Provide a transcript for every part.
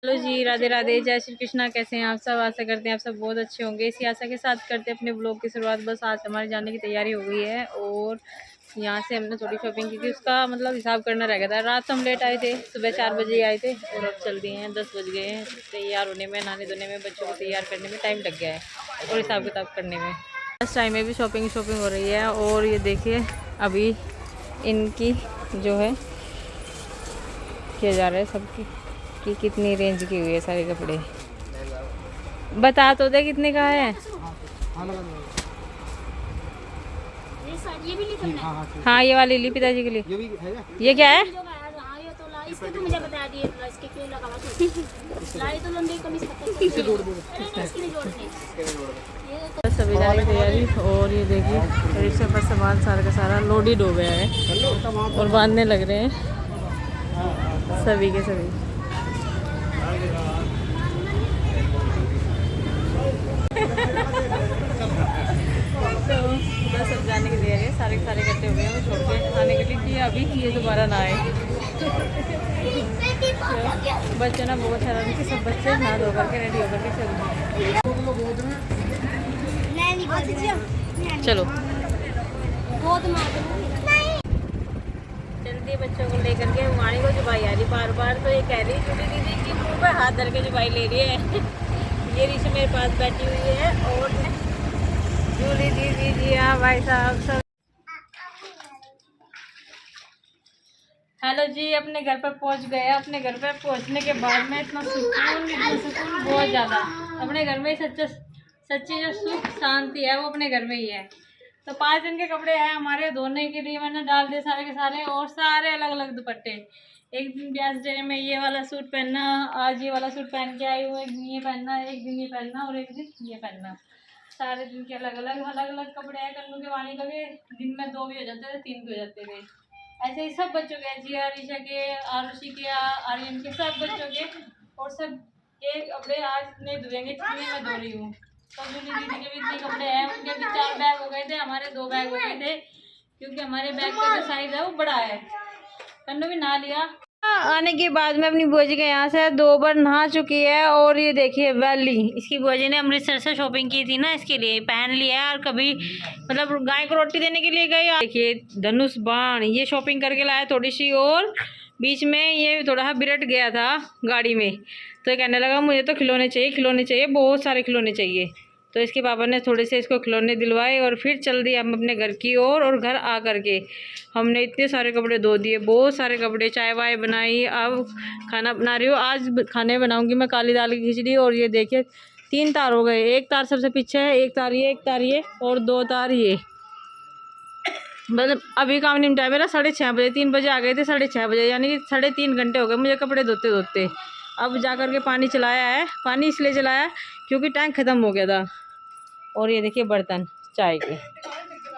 Hello जी, राधे राधे, जय श्री कृष्णा। कैसे हैं आप सब? आशा करते हैं आप सब बहुत अच्छे होंगे। इसी आशा के साथ करते हैं अपने ब्लॉग की शुरुआत। बस आज हमारे जाने की तैयारी हो गई है और यहाँ से हमने थोड़ी शॉपिंग की थी, उसका मतलब हिसाब करना रह गया था। रात हम लेट आए थे, सुबह 4 बजे आए थे और अब चल दिए हैं 10 बज गए हैं। तैयार होने में, नहाने धोने में, बच्चों को तैयार करने में टाइम लग गया है और हिसाब किताब करने में। इस टाइम में भी शॉपिंग हो रही है। और ये देखिए अभी इनकी जो है किया जा रहा है सबकी कि कितनी रेंज की हुई है सारे कपड़े। बता तो दे कितने का है। हाँ ये वाली ली पिताजी के लिए। ये क्या है? सभी जा रही तैयारी। और ये देखिए रिक्शे पर सामान सारा का सारा लोडेड हो गया है और बांधने लग रहे हैं सभी के सभी। तो बस अब जाने के लिए सारे इकट्ठे हो गए हैं छोड़ के आने के लिए कि अभी ये दोबारा ना आए। बच्चे ना बहुत हैरान कि सब बच्चे नहा धो करके रेडी होकर के चल रहे। चलो जल्दी बच्चों को लेकर के हमारी को जुबाई आ रही बार बार। तो ये कह रही जूली दीदी कि मुँह पे हाथ धर के जुबाई ले रही है। ये ऋषि मेरे पास बैठी हुई है और जूली दीदी जी हाँ भाई साहब सब। हेलो जी, अपने घर पर पहुंच गए। अपने घर पर पहुंचने के बाद में इतना सुकून बहुत ज़्यादा। अपने घर में सच्ची जो सुख शांति है वो अपने घर में ही है। तो 5 दिन के कपड़े हैं हमारे धोने के लिए, मैंने डाल दिए सारे के सारे और सारे अलग अलग दुपट्टे। एक दिन ब्यास डे में ये वाला सूट पहनना, आज ये वाला सूट पहन के आई हूँ। एक दिन ये पहनना, एक दिन ये पहनना और एक दिन ये पहनना। सारे दिन के अलग अलग कपड़े हैं। कन्नू के वाणी का भी दिन में 2 भी हो जाते थे, 3 भी हो जाते थे। ऐसे ही सब बच्चों के, जिया ऋषा के, आरुषि के, आर्यन के, सब बच्चों के और सब के कपड़े आज नहीं धुएंगे जितने मैं धो रही हूँ। तो जूली दीदी के भी इतने कपड़े हैं, उनके भी 4 बैग हो गए थे, हमारे 2 बैग हो गए थे क्योंकि हमारे बैग का जो साइज है वो बड़ा है। कन्नू भी नहा लिया। आने के बाद में अपनी बुआ जी के यहाँ से 2 बार नहा चुकी है। और ये देखिए वैली, इसकी बुआ जी ने अमृतसर से शॉपिंग की थी ना, इसके लिए पहन लिया है। और कभी मतलब गाय को रोटी देने के लिए गई। देखिए धनुष बाण ये शॉपिंग करके लाया थोड़ी सी। और बीच में ये थोड़ा सा बिरट गया था गाड़ी में, तो ये कहने लगा मुझे तो खिलौने चाहिए, बहुत सारे खिलौने चाहिए। तो इसके पापा ने थोड़े से इसको खिलौने दिलवाए और फिर चल दिए हम अपने घर की ओर। और घर आ करके हमने इतने सारे कपड़े धो दिए, बहुत सारे कपड़े, चाय वाय बनाई। अब खाना बना रही हूँ। आज खाने बनाऊंगी मैं काली दाल की खिचड़ी। और ये देखिए 3 तार हो गए, एक तार सबसे पीछे है, एक तार ये और 2 तार ये। मतलब अभी काम निपटा है मेरा 6:30 बजे। 3 बजे आ गए थे, 6:30 बजे, यानी कि 3.5 घंटे हो गए मुझे कपड़े धोते धोते। अब जा कर के पानी चलाया है। पानी इसलिए चलाया क्योंकि टैंक ख़त्म हो गया था। और ये देखिए बर्तन चाय के।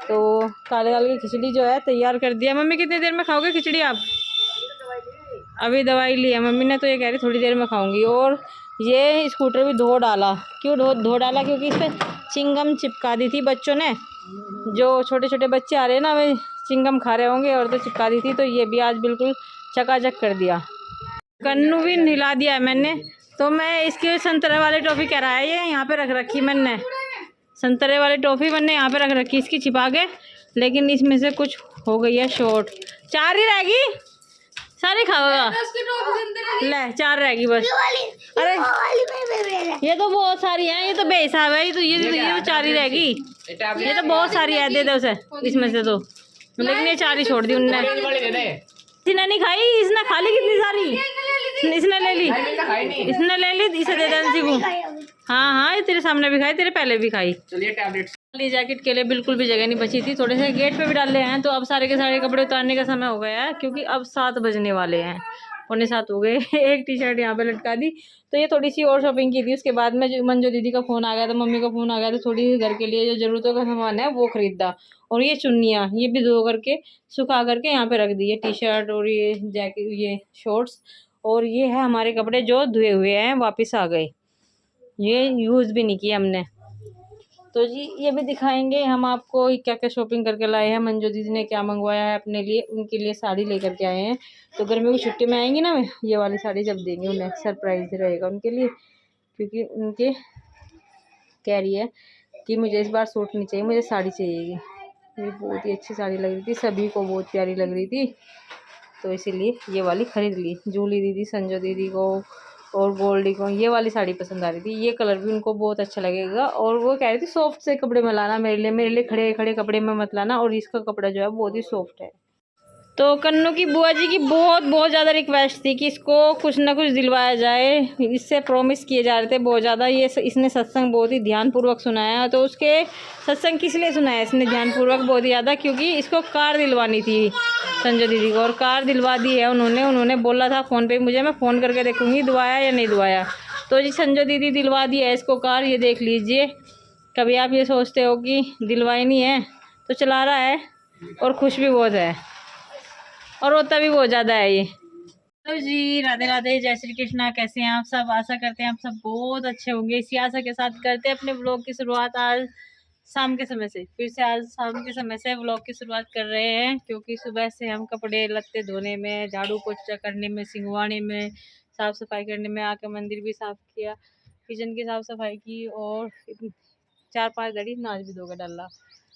तो काले दाल की खिचड़ी जो है तैयार कर दिया। मम्मी कितनी देर में खाओगे खिचड़ी आप? अभी दवाई ली है मम्मी ने, तो ये कह रही थोड़ी देर में खाऊंगी। और ये स्कूटर भी धो डाला। क्यों धो डाला? क्योंकि इस पर चिंगम चिपका दी थी बच्चों ने। जो छोटे छोटे बच्चे आ रहे हैं ना, वे चिंगम खा रहे होंगे और तो चिपका दी थी। तो ये भी आज बिल्कुल चकाचक कर दिया। कन्नू भी हिला दिया है मैंने। तो मैं इसके संतरे वाली टॉफ़ी कह रहा है, ये यहाँ पे रख रखी मैंने। संतरे वाली टॉफ़ी मैंने यहाँ पे रख रखी इसकी छिपा के, लेकिन इसमें से कुछ हो गई है शॉर्ट। 4 ही रहेगी, सारी खाओगा? ले 4 रहेगी बस। अरे ये तो बहुत सारी है, ये तो बेहिसाब है। ये तो 4 ही रहेगी। ये तो बहुत सारी है, दे दे उसे इसमें से तो। लेकिन ये 4 ही छोड़ दी उनने। इसने नहीं खाई, इसने खा ली कितनी सारी। इसने ले ली, इसे दे दे इसी को। हाँ ये तेरे सामने भी खाई, तेरे पहले भी खाई। चलिए टैबलेट जैकेट के लिए बिल्कुल भी जगह नहीं बची थी। थोड़े से गेट पे भी डाले हैं। तो अब सारे के सारे कपड़े उतारने का समय हो गया है क्योंकि अब 7 बजने वाले हैं, 6:45 हो गए। एक टी शर्ट यहाँ पे लटका दी। तो ये थोड़ी सी और शॉपिंग की थी। उसके बाद में मंजू दीदी का फ़ोन आ गया था, मम्मी का फ़ोन आ गया था। थोड़ी सी घर के लिए जो ज़रूरतों का सामान है वो ख़रीदा। और ये चुन्नियाँ ये भी धो करके सुखा करके यहाँ पे रख दी है, टी शर्ट और ये जैकेट, ये शॉर्ट्स। और ये है हमारे कपड़े जो धुए हुए हैं, वापस आ गए, ये यूज़ भी नहीं किए हमने। तो जी ये भी दिखाएंगे हम आपको क्या क्या शॉपिंग करके लाए हैं। मंजू दीदी ने क्या मंगवाया है अपने लिए, उनके लिए साड़ी लेकर के आए हैं। तो गर्मी की छुट्टी में आएंगी ना, ये वाली साड़ी जब देंगे उन्हें, सरप्राइज रहेगा उनके लिए, क्योंकि उनके कह रही है कि मुझे इस बार सूट नहीं चाहिए, मुझे साड़ी चाहिए। ये बहुत ही अच्छी साड़ी लग रही थी, सभी को बहुत प्यारी लग रही थी, तो इसीलिए ये वाली ख़रीद ली। जूली दीदी, संजू दीदी को और गोल्डी को ये वाली साड़ी पसंद आ रही थी। ये कलर भी उनको बहुत अच्छा लगेगा, और वो कह रही थी सॉफ्ट से कपड़े में लाना मेरे लिए खड़े खड़े कपड़े में मत लाना, और इसका कपड़ा जो है बहुत ही सॉफ्ट है। तो कन्नू की बुआ जी की बहुत ज़्यादा रिक्वेस्ट थी कि इसको कुछ ना कुछ दिलवाया जाए, इससे प्रॉमिस किए जा रहे थे बहुत ज़्यादा। इसने सत्संग बहुत ही ध्यानपूर्वक सुनाया। तो उसके सत्संग किस लिए सुनाया इसने ध्यानपूर्वक बहुत ही ज़्यादा, क्योंकि इसको कार दिलवानी थी संजय दीदी को, और कार दिलवा दी है उन्होंने बोला था फ़ोन पे मुझे, मैं फ़ोन करके देखूँगी दुआया या नहीं दुआया। तो जी संजय दीदी दिलवा दी है इसको कार, ये देख लीजिए। कभी आप ये सोचते हो कि दिलवाई नहीं है, तो चला रहा है और खुश भी बहुत है, और रोता भी बहुत ज़्यादा है ये। तो जी राधे राधे, जय श्री कृष्णा। कैसे हैं आप सब? आशा करते हैं आप सब बहुत अच्छे होंगे। इसी आशा के साथ करते हैं अपने व्लॉग की शुरुआत आज शाम के समय से। फिर से आज शाम के समय से व्लॉग की शुरुआत कर रहे हैं, क्योंकि सुबह से हम कपड़े लत्ते धोने में, झाड़ू पोछा करने में, सिंगवाने में, साफ़ सफाई करने में, आके मंदिर भी साफ़ किया, किचन की साफ़ सफाई की, और 4-5 घड़ी नाच भी धो के डाला,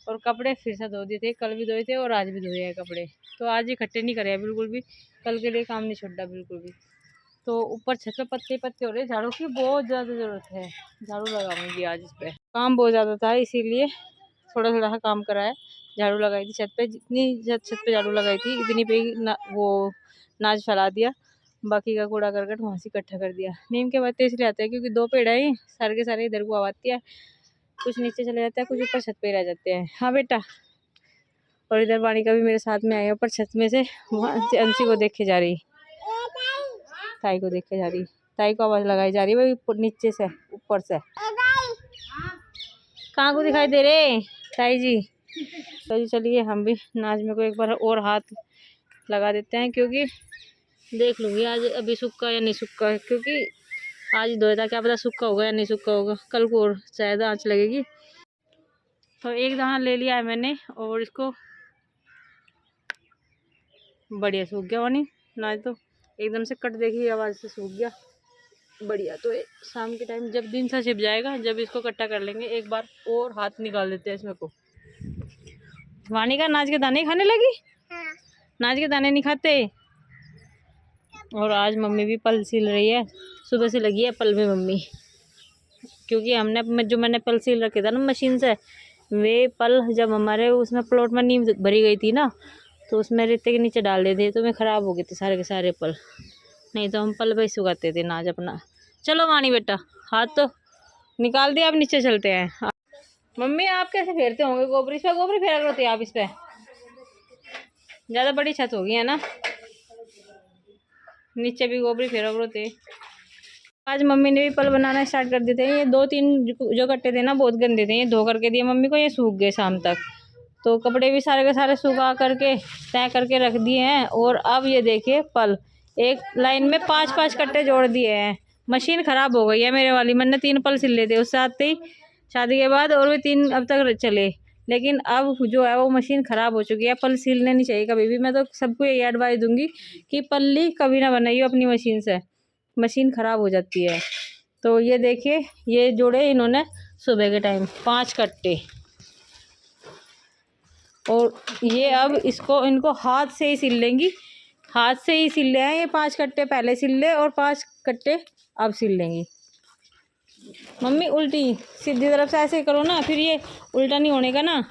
और कपड़े फिर से धो दिए थे। कल भी धोए थे और आज भी धोए हैं कपड़े। तो आज इकट्ठे नहीं करे बिल्कुल भी, कल के लिए काम नहीं छोड़ा बिल्कुल भी। तो ऊपर छत पे पत्ते पत्ते हो रहे, झाड़ू की बहुत ज़्यादा ज़रूरत है। झाड़ू लगाऊंगी आज इस पर, काम बहुत ज़्यादा था इसीलिए थोड़ा थोड़ा सा काम करा है। झाड़ू लगाई थी छत पे, जितनी छत पे झाड़ू लगाई थी इतनी पे वो नाच फैला दिया, बाकी का कूड़ा करकट वहाँ से इकट्ठा कर दिया। नीम के पत्ते इसलिए आते हैं क्योंकि 2 पेड़ है, सारे के सारे इधर को आवाती है, कुछ नीचे चले जाते हैं, कुछ ऊपर छत पे रह जाते हैं। हाँ बेटा। और इधर वाणी का भी मेरे साथ में आया ऊपर छत में से, वहाँ से अंशी को देखे जा रही, ताई को देखे जा रही, ताई को आवाज़ लगाई जा रही है भाई नीचे से ऊपर से। कहाँ को दिखाई दे रहे ताई जी? तो जी चलिए हम भी नाच में को एक बार और हाथ लगा देते हैं, क्योंकि देख लूँगी आज अभी सूखा या नहीं सूखा, क्योंकि आज धोया था, क्या पता सूखा होगा या नहीं सूखा होगा, कल को और शायद आँच लगेगी। तो एक दाना ले लिया है मैंने, और इसको बढ़िया सूख गया वानी नाच, तो एकदम से कट देखी आवाज़ से सूख गया बढ़िया। तो शाम के टाइम जब दिन सा छिप जाएगा, जब इसको इकट्ठा कर लेंगे, एक बार और हाथ निकाल देते हैं इसमें को। वानी का नाच के दाने खाने लगी? हाँ। नाच के दाने नहीं खाते। और आज मम्मी भी पल सिल रही है, सुबह से लगी है पल में मम्मी, क्योंकि हमने जो मैंने पल सिल रखे था ना मशीन से, वे पल जब हमारे उसमें प्लॉट में नींव भरी गई थी ना, तो उसमें रेते के नीचे डाल देते थे, तो मैं ख़राब हो गए थे सारे के सारे पल, नहीं तो हम पल पे सुखाते थे नाच अपना। चलो वानी बेटा हाथ तो निकाल दिया, अब नीचे चलते हैं। मम्मी आप कैसे फेरते होंगे गोबरी? इस पर गोबरी फेरा करते आप? इस पर ज़्यादा बड़ी छत होगी है ना, नीचे भी गोबरी फेरा करते। आज मम्मी ने भी पल बनाना स्टार्ट कर दिए थे। ये 2-3 जो कट्टे थे ना बहुत गंदे थे, ये धो करके दिए मम्मी को, ये सूख गए शाम तक। तो कपड़े भी सारे के सारे सुखा करके तय करके रख दिए हैं। और अब ये देखिए पल एक लाइन में 5-5 कट्टे जोड़ दिए हैं। मशीन ख़राब हो गई है मेरे वाली, मैंने 3 पल सिल लेते उससे आते ही शादी के बाद, और वे 3 अब तक चले। लेकिन अब जो है वो मशीन ख़राब हो चुकी है। पल सिलने नहीं चाहिए कभी भी। मैं तो सबको यही एडवाइस दूंगी कि पल्ली कभी ना बनाइए अपनी मशीन से, मशीन ख़राब हो जाती है। तो ये देखिए ये जोड़े इन्होंने सुबह के टाइम 5 कट्टे, और ये अब इनको हाथ से ही सिल लेंगी, हाथ से ही सिल ले हैं। ये 5 कट्टे पहले सिल ले और 5 कट्टे अब सिल लेंगी। मम्मी उल्टी सीधी तरफ से ऐसे करो ना, फिर ये उल्टा नहीं होने का ना।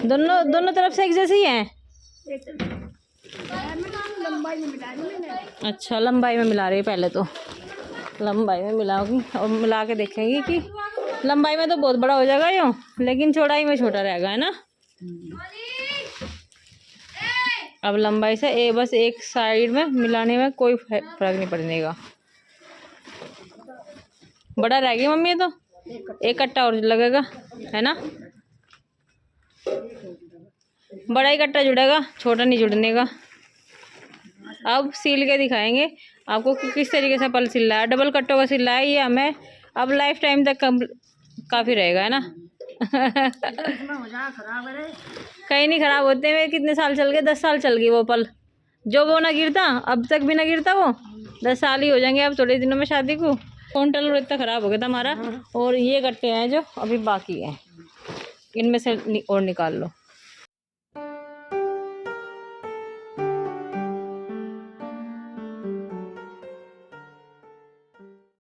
दोनों तरफ से एक जैसे ही है। अच्छा लंबाई में मिला रही है, पहले तो लंबाई में मिलाऊंगी और मिला के देखेंगी कि लंबाई में तो बहुत बड़ा हो जाएगा यूँ, लेकिन चौड़ाई में छोटा रहेगा है ना। अब लंबाई से बस एक साइड में मिलाने में कोई फर्क नहीं पड़ने का। बड़ा रह गया मम्मी, ये तो एक कट्टा और लगेगा है ना, बड़ा ही कट्टा जुड़ेगा, छोटा नहीं जुड़ने का। अब सील के दिखाएंगे आपको कि किस तरीके से पल सिल रहा है। डबल कट्टों का सिल रहा है ये हमें अब लाइफ टाइम तक काफ़ी रहेगा, है ना। कहीं नहीं ख़राब होते हैं। कितने साल चल गए, 10 साल चल गई वो पल। जो वो ना गिरता, अब तक भी ना गिरता वो, 10 साल ही हो जाएंगे अब थोड़े दिनों में शादी को। काउंटर इतना ख़राब हो गया था हमारा। और ये कट्टे हैं जो अभी बाकी हैं, इनमें से और निकाल लो।